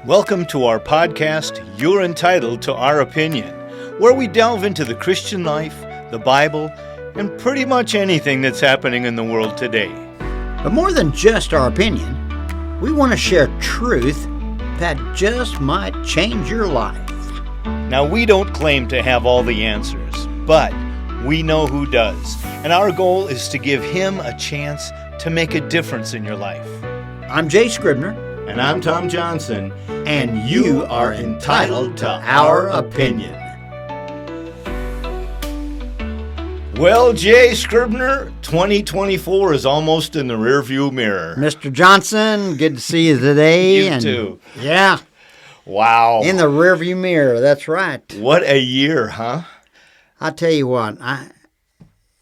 Welcome to our podcast, You're Entitled to Our Opinion, where we delve into the Christian life, the Bible, and pretty much anything that's happening in the world today. But more than just our opinion, we want to share truth that just might change your life. Now, we don't claim to have all the answers, but we know who does, and our goal is to give him a chance to make a difference in your life. I'm Jay Scribner. And I'm Tom Johnson, and you are entitled to our opinion. Well, Jay Scribner, 2024 is almost in the rearview mirror. Mr. Johnson, good to see you today. You too. Yeah. Wow. In the rearview mirror, that's right. What a year, huh? I'll tell you what,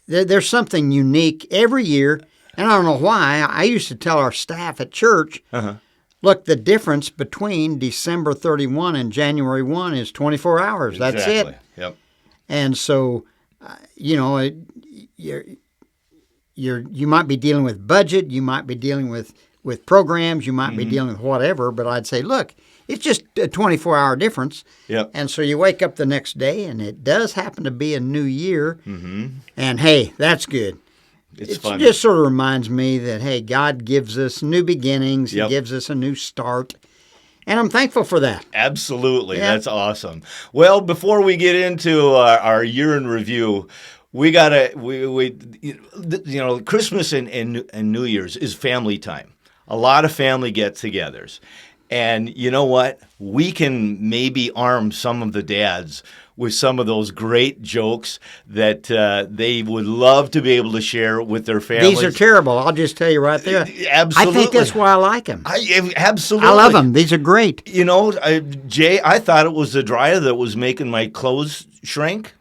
there's something unique every year, and I don't know why. I used to tell our staff at church, look, the difference between December 31 and January 1 is 24 hours. That's Exactly. it. Yep. And so, you might be dealing with budget, you might be dealing with programs, you might be dealing with whatever, but I'd say, look, it's just a 24-hour difference. Yep. And so you wake up the next day, and it does happen to be a new year. And, hey, that's good. It's It fun. just sort of reminds me that, hey, God gives us new beginnings. Yep. He gives us a new start. And I'm thankful for that. Absolutely. Yeah. That's awesome. Well, before we get into our year in review, we Christmas and New Year's is family time. A lot of family get-togethers. And you know what? We can maybe arm some of the dads with some of those great jokes that they would love to be able to share with their families. These are terrible. I'll just tell you right there. Absolutely. I think that's why I like them. Absolutely. I love them. These are great. You know, Jay, I thought it was the dryer that was making my clothes shrink.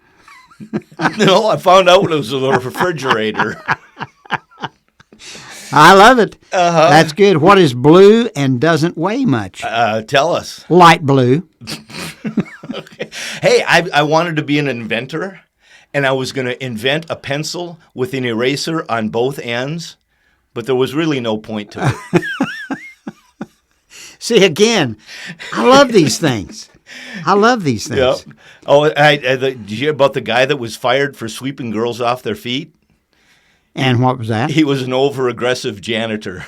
No, I found out it was the refrigerator. I love it. That's good. What is blue and doesn't weigh much? Tell us. Light blue. Okay. Hey, I wanted to be an inventor, and I was going to invent a pencil with an eraser on both ends, but there was really no point to it. See, again, I love these things. Yep. Oh, did you hear about the guy that was fired for sweeping girls off their feet? And what was that? He was an over-aggressive janitor.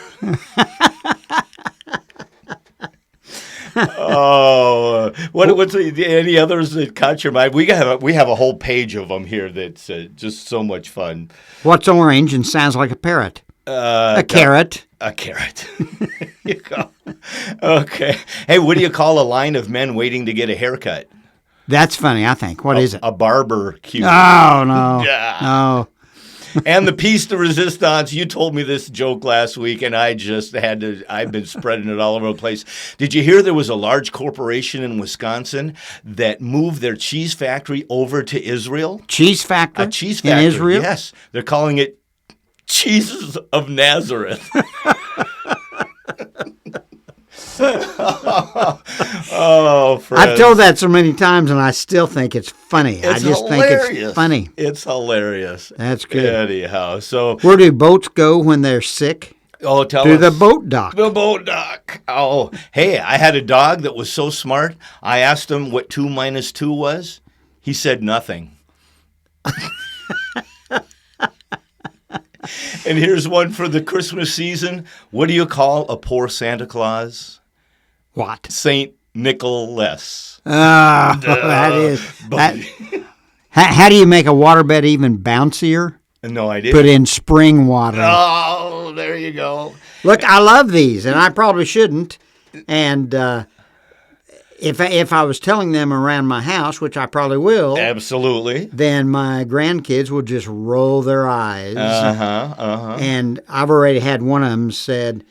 Oh, what's any others that caught your mind? We have a whole page of them here that's just so much fun. What's orange and sounds like a parrot? A carrot. A carrot. There you go. Okay. Hey, what do you call a line of men waiting to get a haircut? That's funny, I think. What is it? A barbecue. Oh, no. Yeah. No. And the piece de resistance, you told me this joke last week, and I just I've been spreading it all over the place. Did you hear there was a large corporation in Wisconsin that moved their cheese factory over to Israel? Cheese factory? A cheese factory, in Israel? Yes. They're calling it Cheeses of Nazareth. Oh, friends. I've told that so many times, and I still think it's funny. It's I just hilarious. think it's funny. It's hilarious. That's good. Anyhow, so Where do boats go when they're sick? tell us. To the boat dock. The boat dock. Oh, hey, I had a dog that was so smart. I asked him what 2 minus 2 was. He said nothing. And here's one for the Christmas season. What do you call a poor Santa Claus? What? Saint Nicholas. That is. How do you make a waterbed even bouncier? No idea. Put in spring water. Oh, there you go. Look, I love these, and I probably shouldn't. And if I was telling them around my house, which I probably will, Absolutely. then my grandkids will just roll their eyes. And I've already had one of them said,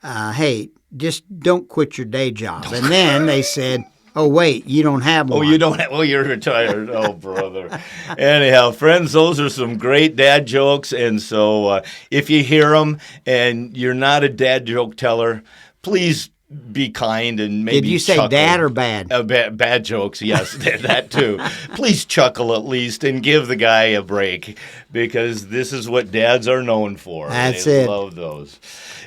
hey, just don't quit your day job. And then they said, oh, wait, you don't have one. Oh, you don't have, well, you're retired. Oh, brother. Anyhow, friends, those are some great dad jokes. And so if you hear them and you're not a dad joke teller, please be kind and maybe Did you say chuckle. dad or bad? Bad jokes, yes, that too. Please chuckle at least and give the guy a break, because this is what dads are known for. That's They it. love those.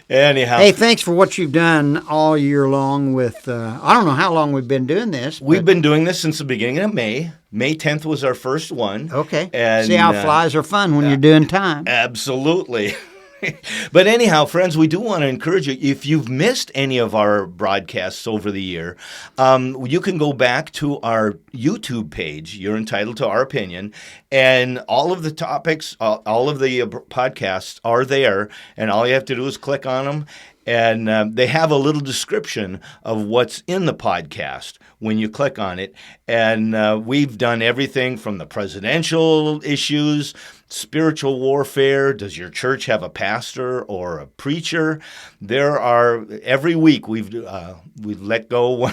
Anyhow, Hey, thanks for what you've done all year long with, I don't know how long we've been doing this. we've been doing this since the beginning of May. May 10th was our first one. Okay. And, See how flies are fun when you're doing time. Absolutely. But anyhow, friends, we do want to encourage you. If you've missed any of our broadcasts over the year, you can go back to our YouTube page. You're entitled to our opinion. And all of the topics, all of the podcasts are there. And all you have to do is click on them. And they have a little description of what's in the podcast when you click on it. And we've done everything from the presidential issues, spiritual warfare. Does your church have a pastor or a preacher? There are, every week we've let go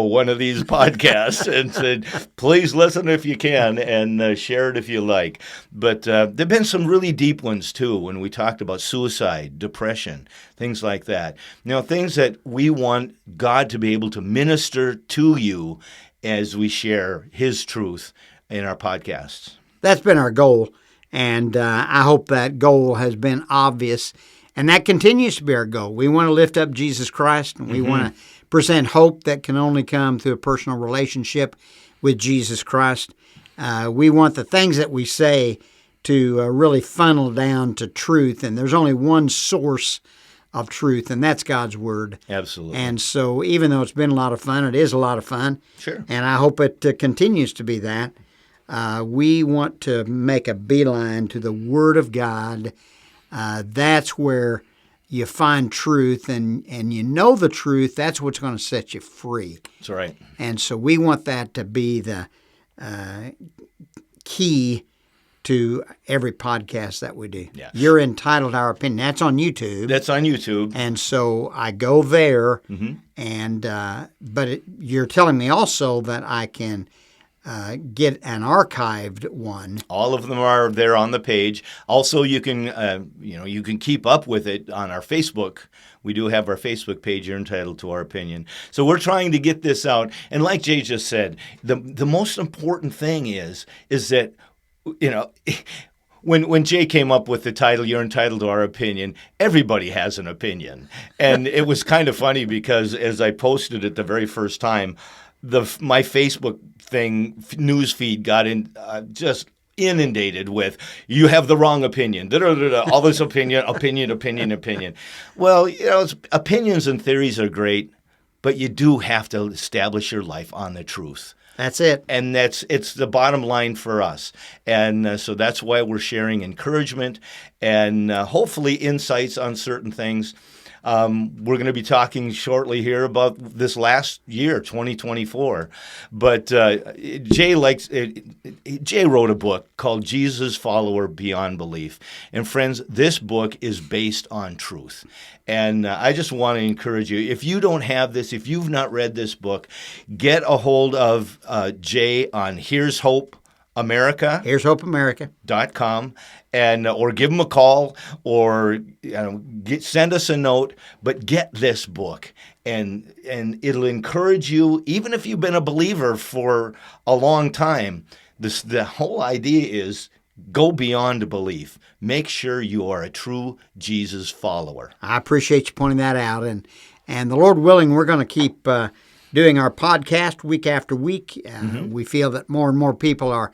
one of these podcasts and said, please listen if you can and share it if you like. But there've been some really deep ones too, when we talked about suicide, depression, things like that. Things that we want God to be able to minister to you as we share His truth in our podcasts. That's been our goal, and I hope that goal has been obvious, and that continues to be our goal. We want to lift up Jesus Christ, and we want to present hope that can only come through a personal relationship with Jesus Christ. We want the things that we say to really funnel down to truth, and there's only one source of truth, and that's God's Word. Absolutely. And so even though it's been a lot of fun, it is a lot of fun. Sure. And I hope it continues to be that. We want to make a beeline to the Word of God. That's where you find truth, and you know the truth. That's what's going to set you free. That's right. And so we want that to be the key to every podcast that we do. Yeah. You're entitled to our opinion. That's on YouTube. That's on YouTube. And so I go there, and but you're telling me also that I can get an archived one. All of them are there on the page. Also, you can you can keep up with it on our Facebook. We do have our Facebook page. You're entitled to our opinion. So we're trying to get this out. And like Jay just said, the most important thing is that, when Jay came up with the title, You're Entitled to Our Opinion, everybody has an opinion. And it was kind of funny because as I posted it the very first time, my Facebook news feed got in just inundated with, you have the wrong opinion, all this opinion. Well, opinions and theories are great, but you do have to establish your life on the truth. That's it. And it's the bottom line for us. And so that's why we're sharing encouragement and hopefully insights on certain things. We're going to be talking shortly here about this last year, 2024. But Jay wrote a book called Jesus Follower Beyond Belief. And friends, this book is based on truth. And I just want to encourage you, if you don't have this, if you've not read this book, get a hold of Jay on Here's Hope America. Here's Hope America.com. And or give him a call or send us a note, but get this book and it'll encourage you, even if you've been a believer for a long time. The whole idea is go beyond belief. Make sure you are a true Jesus follower. I appreciate you pointing that out, and the Lord willing, we're going to keep doing our podcast week after week. We feel that more and more people are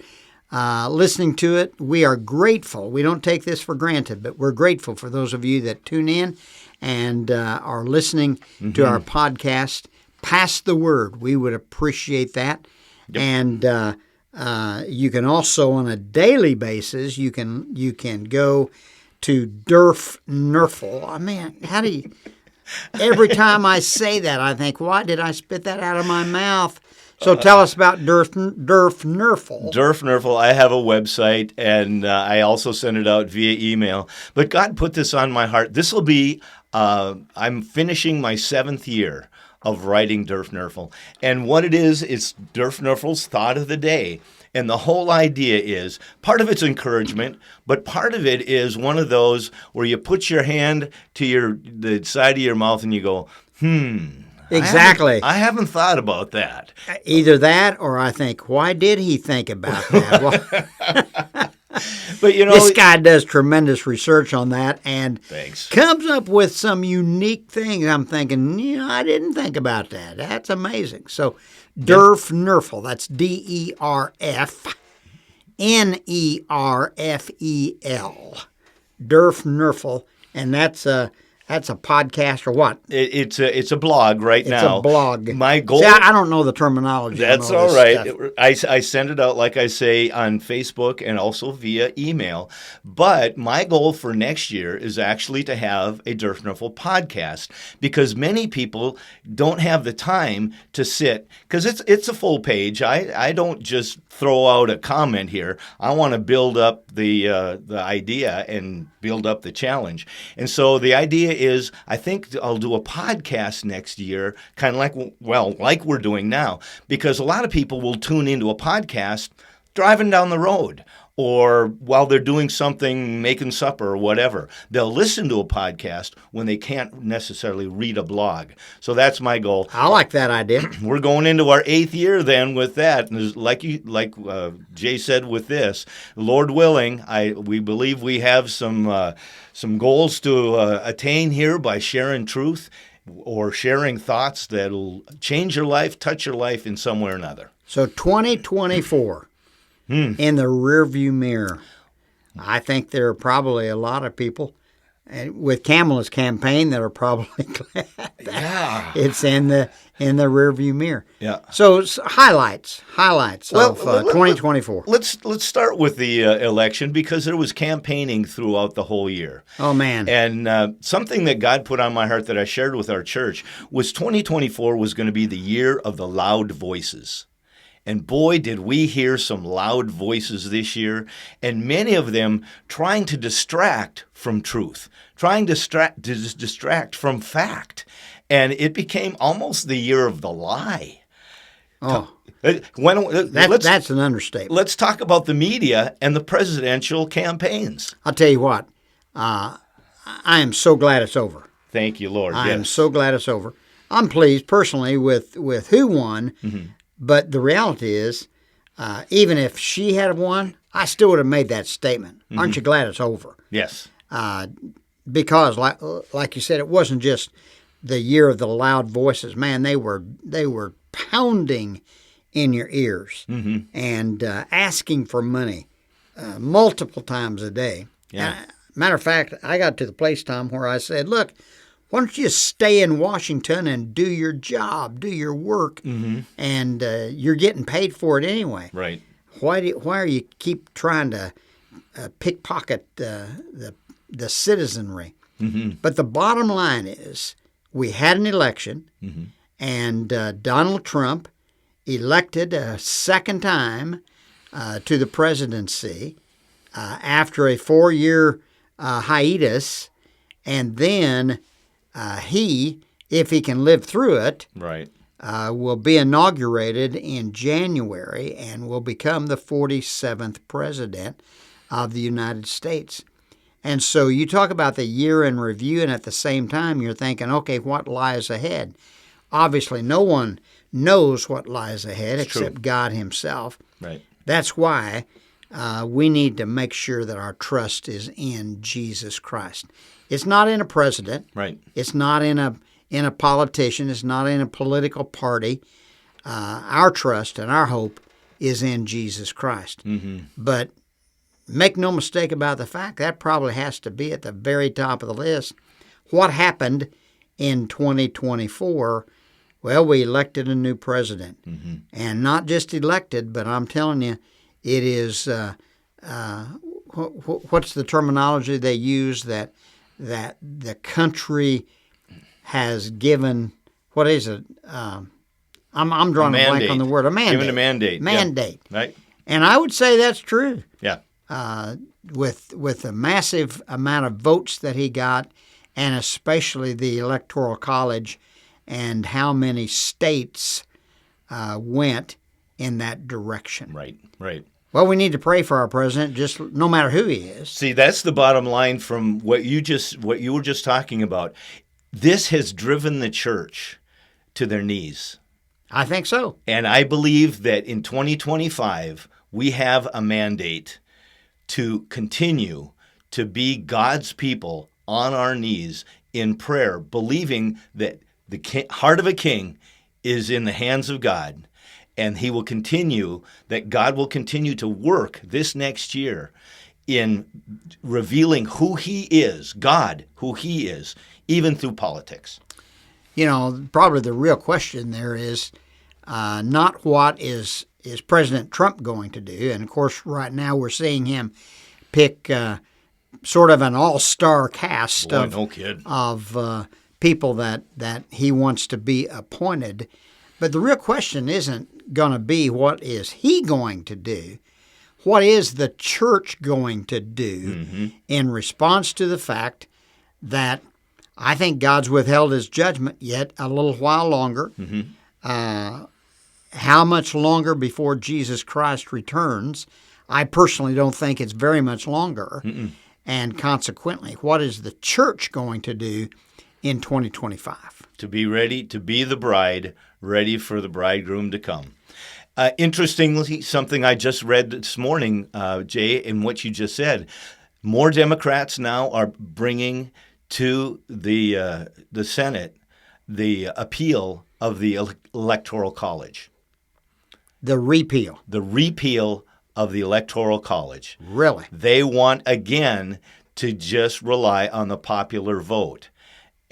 listening to it. We are grateful. We don't take this for granted, but we're grateful for those of you that tune in and are listening to our podcast. Pass the word. We would appreciate that. Yep. And you can also, on a daily basis, you can go to Durf Nerfel. I mean, how do you... Every time I say that, I think, why did I spit that out of my mouth? So tell us about Durf Nerfel. Durf Nerfel, I have a website, and I also send it out via email. But God put this on my heart. This will be, I'm finishing my 7th year of writing Durf Nerfel. And what it is, it's Durf Nerfel's Thought of the Day. And the whole idea is, part of it's encouragement, but part of it is one of those where you put your hand to the side of your mouth and you go, Exactly. I haven't thought about that. Either that, or I think, why did he think about that? Well, But this guy does tremendous research on that and thanks. comes up with some unique things. I'm thinking, I didn't think about that. That's amazing. So, Derf Nerfel, that's DERF NERFEL, Derf Nerfel, and that's a podcast or what? It's a blog right now. It's a blog. My goal. See, I don't know the terminology. That's all right. I send it out, like I say, on Facebook and also via email. But my goal for next year is actually to have a Durfnerful podcast, because many people don't have the time to sit, because it's a full page. I don't just throw out a comment here. I want to build up the idea and build up the challenge. And so the idea is, I think I'll do a podcast next year, kind of like we're doing now, because a lot of people will tune into a podcast driving down the road or while they're doing something, making supper or whatever. They'll listen to a podcast when they can't necessarily read a blog. So that's my goal. I like that idea. We're going into our 8th year then with that. And like Jay said with this, Lord willing, we believe we have some goals to attain here by sharing truth or sharing thoughts that'll change your life, touch your life in some way or another. So 2024 in the rearview mirror. I think there are probably a lot of people with Kamala's campaign that are probably glad that it's in the rearview mirror. Yeah. So highlights of 2024. Let's start with the election, because there was campaigning throughout the whole year. Oh man! And something that God put on my heart that I shared with our church was 2024 was going to be the year of the loud voices. And boy, did we hear some loud voices this year, and many of them trying to distract from truth, trying to distract from fact. And it became almost the year of the lie. Oh, that's an understatement. Let's talk about the media and the presidential campaigns. I'll tell you what, I am so glad it's over. Thank you, Lord. I am so glad it's over. I'm pleased personally with who won. Mm-hmm. But the reality is, even if she had won, I still would have made that statement. Mm-hmm. Aren't you glad it's over? Yes. Because, like you said, it wasn't just the year of the loud voices. Man, they were pounding in your ears and asking for money multiple times a day. Yeah. Matter of fact, I got to the place, Tom, where I said, look, why don't you just stay in Washington and do your job, do your work, and you're getting paid for it anyway. Right. Why are you keep trying to pickpocket the citizenry? Mm-hmm. But the bottom line is, we had an election, and Donald Trump elected a second time to the presidency after a 4-year hiatus, and then he, if he can live through it, right, will be inaugurated in January and will become the 47th president of the United States. And so you talk about the year in review, and at the same time you're thinking, okay, what lies ahead? Obviously, no one knows what lies ahead except God himself. Right. That's why we need to make sure that our trust is in Jesus Christ. It's not in a president. Right. It's not in a politician. It's not in a political party. Our trust and our hope is in Jesus Christ. Mm-hmm. But make no mistake about the fact that probably has to be at the very top of the list. What happened in 2024? Well, we elected a new president. Mm-hmm. And not just elected, but I'm telling you, it is, what's the terminology they use, that the country has given, what is it? I'm drawing a blank on the word. A mandate. Given a mandate. Mandate. Yeah. Right. And I would say that's true. Yeah. With the massive amount of votes that he got, and especially the Electoral College and how many states went in that direction. Right, right. Well, we need to pray for our president, just no matter who he is. See, that's the bottom line from what you were just talking about. This has driven the church to their knees. I think so. And I believe that in 2025, we have a mandate to continue to be God's people on our knees in prayer, believing that the heart of a king is in the hands of God. And he will continue, that God will continue to work this next year in revealing who he is, God, who he is, even through politics. You know, probably the real question there is not what is President Trump going to do. And, of course, right now we're seeing him pick sort of an all-star cast Boy, no kid. of people that he wants to be appointed. But the real question isn't going to be what is he going to do. What is the church going to do in response to the fact that I think God's withheld his judgment yet a little while longer? How much longer before Jesus Christ returns? I personally don't think it's very much longer. And consequently, what is the church going to do in 2025? To be ready, to be the bride, ready for the bridegroom to come. Interestingly, something I just read this morning, Jay, in what you just said, more Democrats now are bringing to the Senate the appeal of the Electoral College. The repeal. The repeal of the Electoral College. Really? They want, again, to just rely on the popular vote.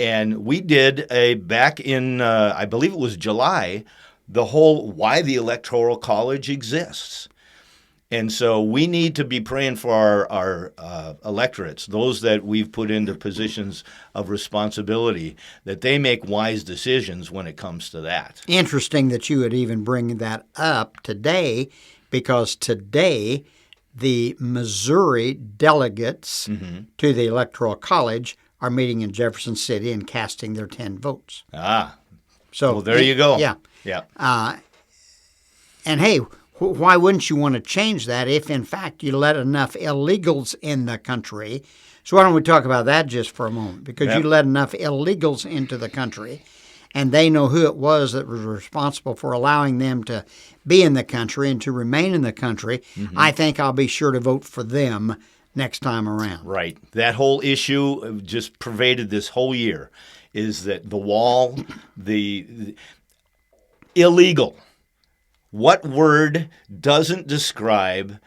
And we did back in, I believe it was July, the whole why the Electoral College exists. And so we need to be praying for our electorates, those that we've put into positions of responsibility, that they make wise decisions when it comes to that. Interesting that you would even bring that up today, because today the Missouri delegates to the Electoral College are meeting in Jefferson City and casting their 10 votes. So well, there you go. Yeah. And hey, why wouldn't you want to change that if, in fact, you let enough illegals in the country? So why don't we talk about that just for a moment? Because you let enough illegals into the country, and they know who it was that was responsible for allowing them to be in the country and to remain in the country. I think I'll be sure to vote for them next time around. Right. That whole issue just pervaded this whole year, is that the wall, the illegal. What word doesn't describe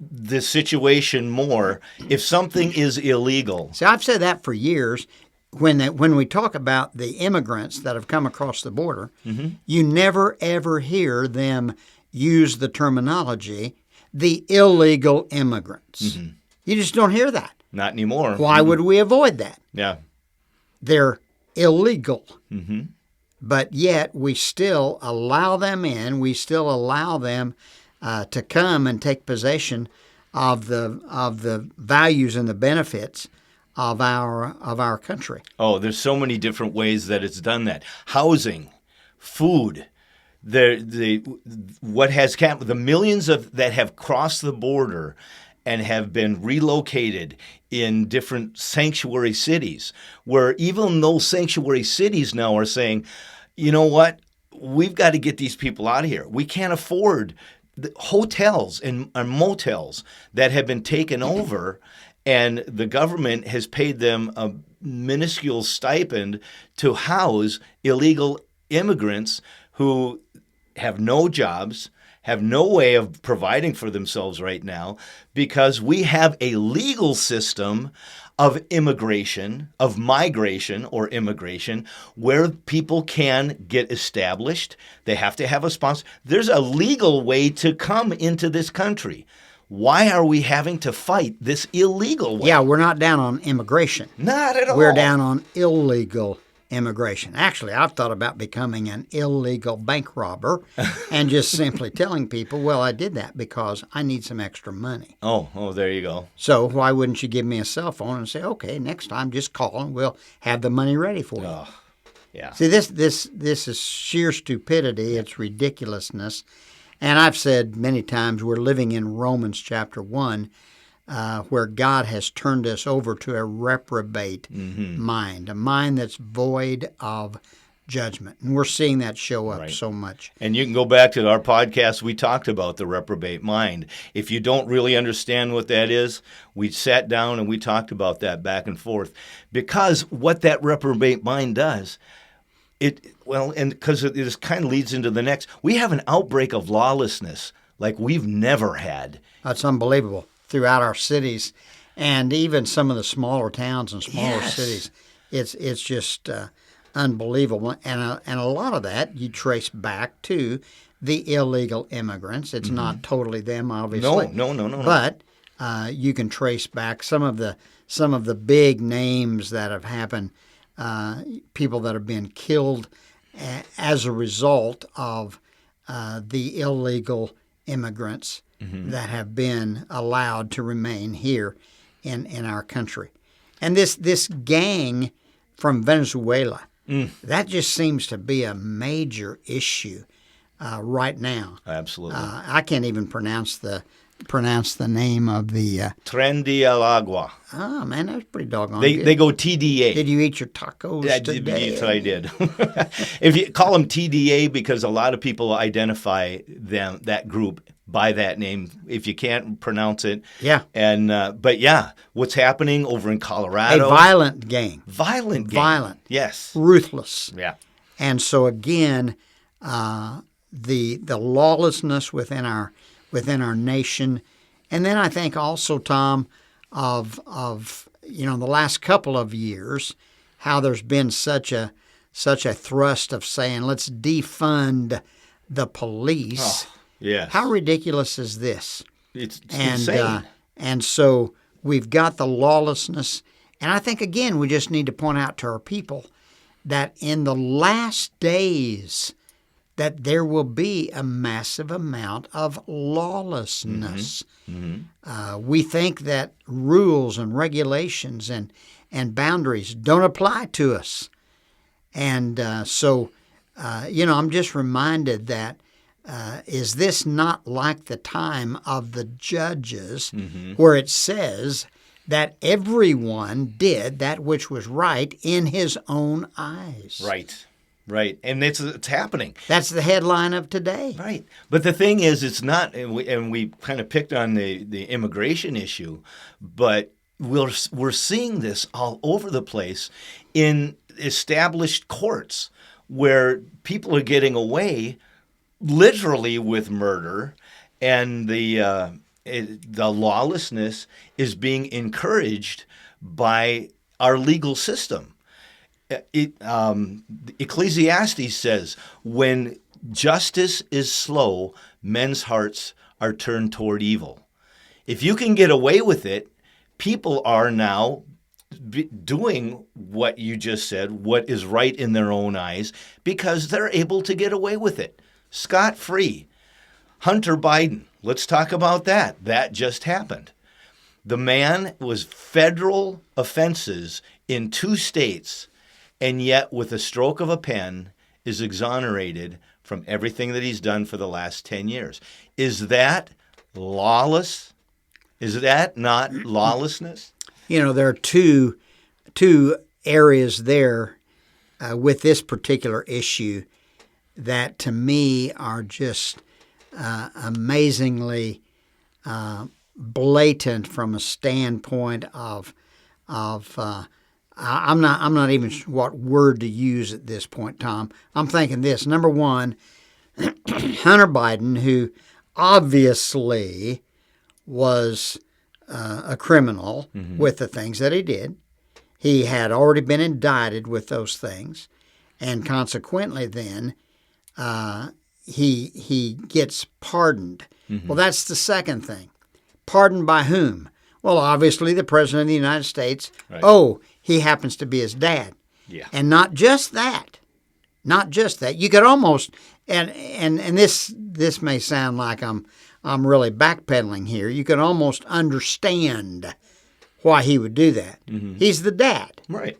the situation more? If something is illegal. See, I've said that for years. When we talk about the immigrants that have come across the border, you never, ever hear them use the terminology, the illegal immigrants. You just don't hear that. Not anymore. Why would we avoid that? Yeah. They're illegal. But yet we still allow them in. We still allow them to come and take possession of the values and the benefits of our country. Oh, there's so many different ways that it's done that. Housing, food, what has happened, the millions that have crossed the border and have been relocated in different sanctuary cities, where even those sanctuary cities now are saying, you know what, we've got to get these people out of here. We can't afford the hotels and motels that have been taken over, and the government has paid them a minuscule stipend to house illegal immigrants who have no jobs, have no way of providing for themselves right now, because we have a legal system of immigration, of migration or immigration, where people can get established. They have to have a sponsor. There's a legal way to come into this country. Why are we having to fight this illegal way? Yeah, we're not down on immigration. Not at all. We're down on illegal immigration. Actually, I've thought about becoming an illegal bank robber and just simply telling people, well, I did that because I need some extra money. Oh, there you go. So why wouldn't you give me a cell phone and say, okay, next time just call and we'll have the money ready for you. Oh, yeah. See, this is sheer stupidity. It's ridiculousness. And I've said many times we're living in Romans chapter 1, where God has turned us over to a reprobate mind, a mind that's void of judgment. And we're seeing that show up so much. And you can go back to our podcast. We talked about the reprobate mind. If you don't really understand what that is, we sat down and we talked about that back and forth. Because what that reprobate mind does, because this kind of leads into the next, we have an outbreak of lawlessness like we've never had. That's unbelievable throughout our cities, and even some of the smaller towns and smaller cities. It's just unbelievable, and a lot of that you trace back to the illegal immigrants. It's not totally them, obviously. No. But you can trace back some of the big names that have happened. People that have been killed as a result of the illegal immigrants that have been allowed to remain here in our country. And this gang from Venezuela, that just seems to be a major issue right now. Absolutely. I can't even pronounce the name of the Tren de Agua. Oh man, that was pretty doggone good. They go TDA. Did you eat your tacos today? Yes, I did. If you call them TDA, because a lot of people identify that group by that name. If you can't pronounce it, but what's happening over in Colorado? A violent gang. Violent. Yes. Ruthless. Yeah. And so again, the lawlessness within our nation, and then I think also, Tom, of the last couple of years, how there's been such a thrust of saying let's defund the police. Oh, yes. How ridiculous is this? It's insane. And so we've got the lawlessness, and I think again we just need to point out to our people that in the last days, that there will be a massive amount of lawlessness. We think that rules and regulations and boundaries don't apply to us. And so I'm just reminded that is this not like the time of the judges where it says that everyone did that which was right in his own eyes? Right, and it's happening. That's the headline of today. Right, but the thing is, it's not, and we kind of picked on the immigration issue, but we're seeing this all over the place in established courts where people are getting away literally with murder, and the lawlessness is being encouraged by our legal system. Ecclesiastes says, when justice is slow, men's hearts are turned toward evil. If you can get away with it, people are now doing what you just said, what is right in their own eyes, because they're able to get away with it. Scot-free. Hunter Biden, let's talk about that. That just happened. The man was federal offenses in 2 states, and yet with a stroke of a pen is exonerated from everything that he's done for the last 10 years. Is that lawless? Is that not lawlessness? There are two areas there with this particular issue that to me are just amazingly blatant from a standpoint of I'm not even sure what word to use at this point, Tom. I'm thinking this. Number one, Hunter Biden, who obviously was a criminal with the things that he did. He had already been indicted with those things, and consequently then he gets pardoned. Well, that's the second thing. Pardoned by whom? Well, obviously the President of the United States. Right. Oh, he happens to be his dad. Yeah. And not just that. You could almost, and this may sound like I'm really backpedaling here. You could almost understand why he would do that. He's the dad. Right.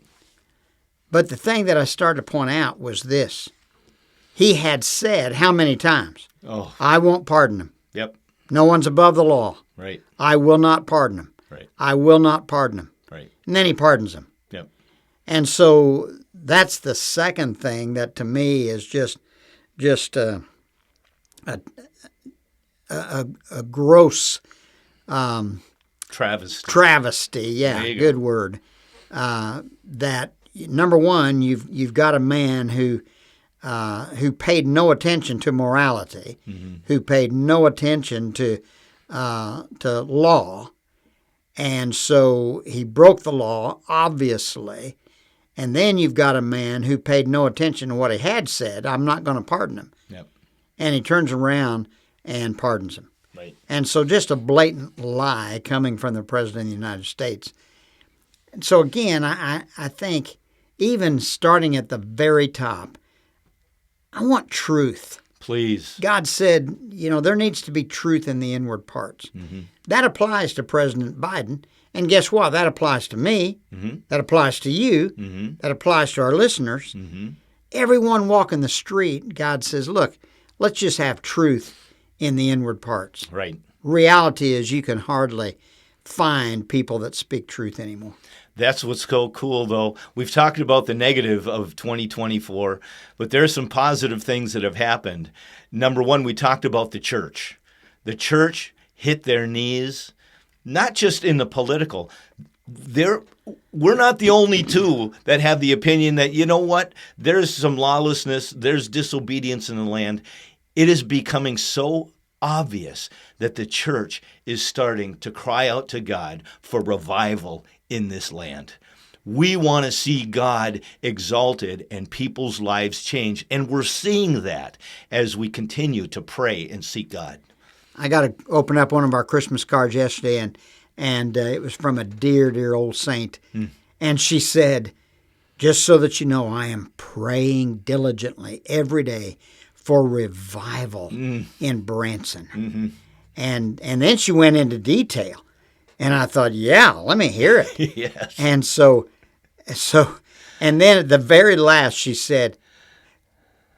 But the thing that I started to point out was this. He had said how many times? Oh, I won't pardon him. yep. No one's above the law. Right. I will not pardon him. Right. I will not pardon him. Right. And then he pardons him. Yep. And so that's the second thing that to me is just a gross Travesty. Yeah, There you good go. word. That number one, you've got a man who paid no attention to morality, who paid no attention to law, and so he broke the law, obviously. And then you've got a man who paid no attention to what he had said. I'm not going to pardon him. Yep. And he turns around and pardons him. Right. And so just a blatant lie coming from the President of the United States. And so again, I think even starting at the very top, I want truth. Please. God said, there needs to be truth in the inward parts. Mm-hmm. That applies to President Biden. And guess what? That applies to me. Mm-hmm. That applies to you. Mm-hmm. That applies to our listeners. Mm-hmm. Everyone walking the street, God says, look, let's just have truth in the inward parts. Right. Reality is you can hardly find people that speak truth anymore. That's what's so cool, though. We've talked about the negative of 2024, but there are some positive things that have happened. Number one, we talked about the church. The church hit their knees, not just in the political. We're not the only two that have the opinion that, you know what, there's some lawlessness, there's disobedience in the land. It is becoming so obvious that the church is starting to cry out to God for revival in this land. We want to see God exalted and people's lives change, and we're seeing that as we continue to pray and seek God. I got to open up one of our Christmas cards yesterday, and it was from a dear, dear old saint. And she said, just so that you know, I am praying diligently every day for revival in Branson. Mm-hmm. And then she went into detail. And I thought, yeah, let me hear it. Yes. And so, and then at the very last, she said,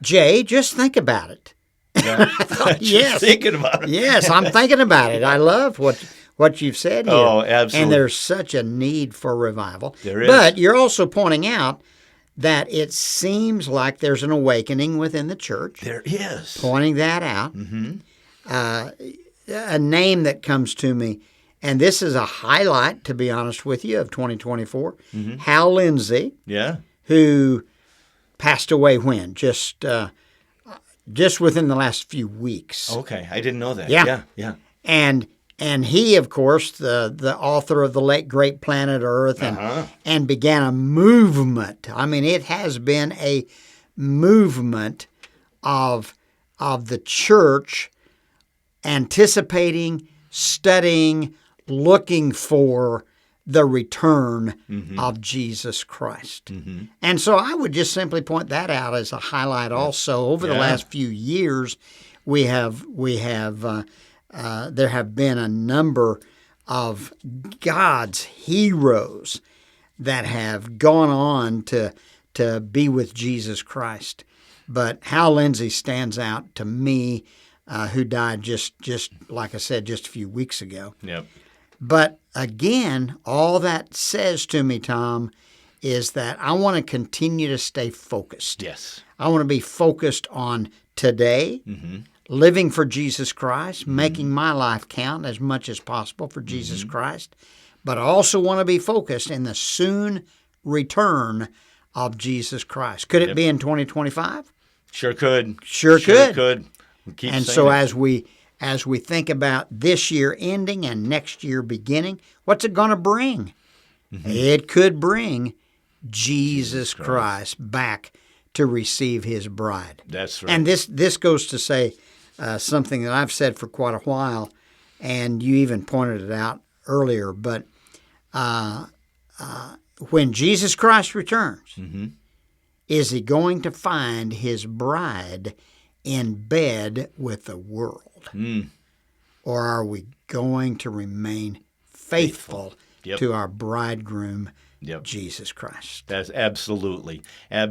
Jay, just think about it. Yeah. I thought, Just yes. thinking about it. Yes, I'm thinking about it. I love what you've said here. Oh, absolutely. And there's such a need for revival. There is. But you're also pointing out that it seems like there's an awakening within the church. There is. Pointing that out. Mm-hmm. A name that comes to me, and this is a highlight, to be honest with you, of 2024, Hal Lindsey, Yeah. who passed away when? Just within the last few weeks. Okay. I didn't know that. Yeah. Yeah. And he, of course, the author of the late great Planet Earth, and began a movement. I mean, it has been a movement of the church anticipating, studying, looking for the return of Jesus Christ. And so I would just simply point that out as a highlight also. Over the last few years, there have been a number of God's heroes that have gone on to be with Jesus Christ. But Hal Lindsey stands out to me, who died just like I said, just a few weeks ago. Yep. But again, all that says to me, Tom, is that I want to continue to stay focused. Yes. I want to be focused on today, living for Jesus Christ, making my life count as much as possible for Jesus Christ. But I also want to be focused in the soon return of Jesus Christ. Could it be in 2025? Sure could. Sure could. We keep And saying so it. as we think about this year ending and next year beginning, what's it going to bring? It could bring Jesus Christ back to receive his bride. That's right. And this goes to say something that I've said for quite a while, and you even pointed it out earlier, but when Jesus Christ returns, is he going to find his bride in bed with the world? Or are we going to remain faithful Yep. to our bridegroom, Yep. Jesus Christ. That's absolutely.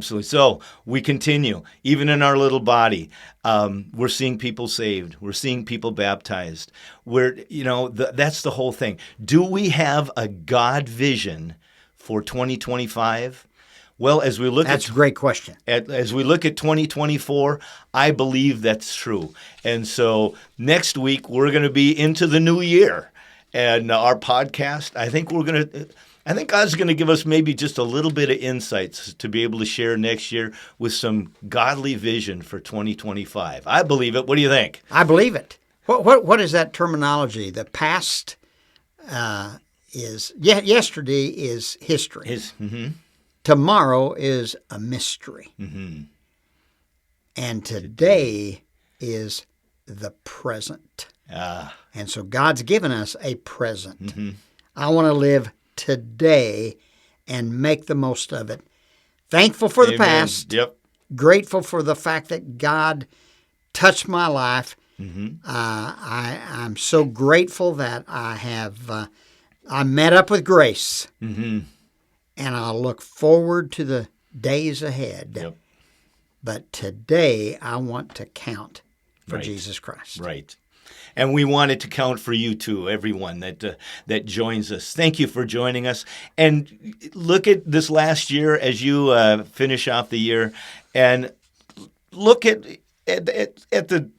So we continue, even in our little body. We're seeing people saved. We're seeing people baptized. That's the whole thing. Do we have a God vision for 2025? Well, as we look That's a great question. As we look at 2024, I believe that's true. And so next week, we're going to be into the new year. And our podcast, I think God's going to give us maybe just a little bit of insights to be able to share next year with some godly vision for 2025. I believe it. What do you think? I believe it. What is that terminology? The past yesterday is history. Tomorrow is a mystery. Mm-hmm. And today is the present. And so God's given us a present. Mm-hmm. I want to live today and make the most of it. Thankful for the past. Yep. Grateful for the fact that God touched my life. Mm-hmm. I'm so grateful that I met up with grace. Mm-hmm. And I'll look forward to the days ahead. Yep. But today I want to count for Right. Jesus Christ. Right. And we want it to count for you too, everyone that joins us. Thank you for joining us. And look at this last year as you finish off the year, and look at the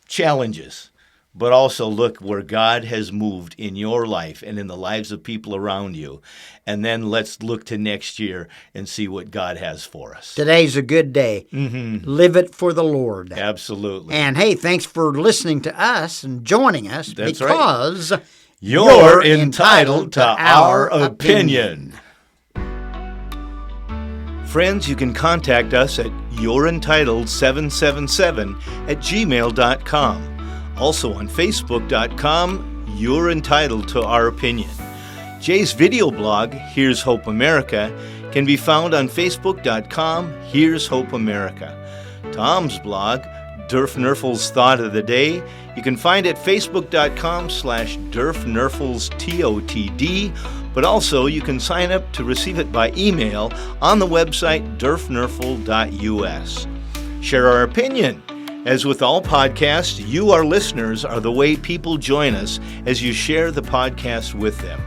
challenges, but also look where God has moved in your life and in the lives of people around you. And then let's look to next year and see what God has for us. Today's a good day. Mm-hmm. Live it for the Lord. Absolutely. And hey, thanks for listening to us and joining us. That's because right. You're entitled to our opinion. Friends, you can contact us at you'reentitled777@gmail.com. Also on Facebook.com, You're Entitled to Our Opinion. Jay's video blog, Here's Hope America, can be found on Facebook.com, Here's Hope America. Tom's blog, Durf Nerfle's Thought of the Day, you can find at Facebook.com/Durf Nerfle's TOTD, but also you can sign up to receive it by email on the website durfnerfle.us. Share our opinion. As with all podcasts, you, our listeners, are the way people join us as you share the podcast with them.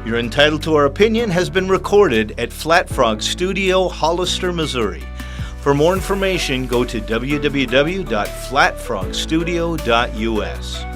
You're Entitled to Our Opinion has been recorded at Flat Frog Studio, Hollister, Missouri. For more information, go to www.flatfrogstudio.us.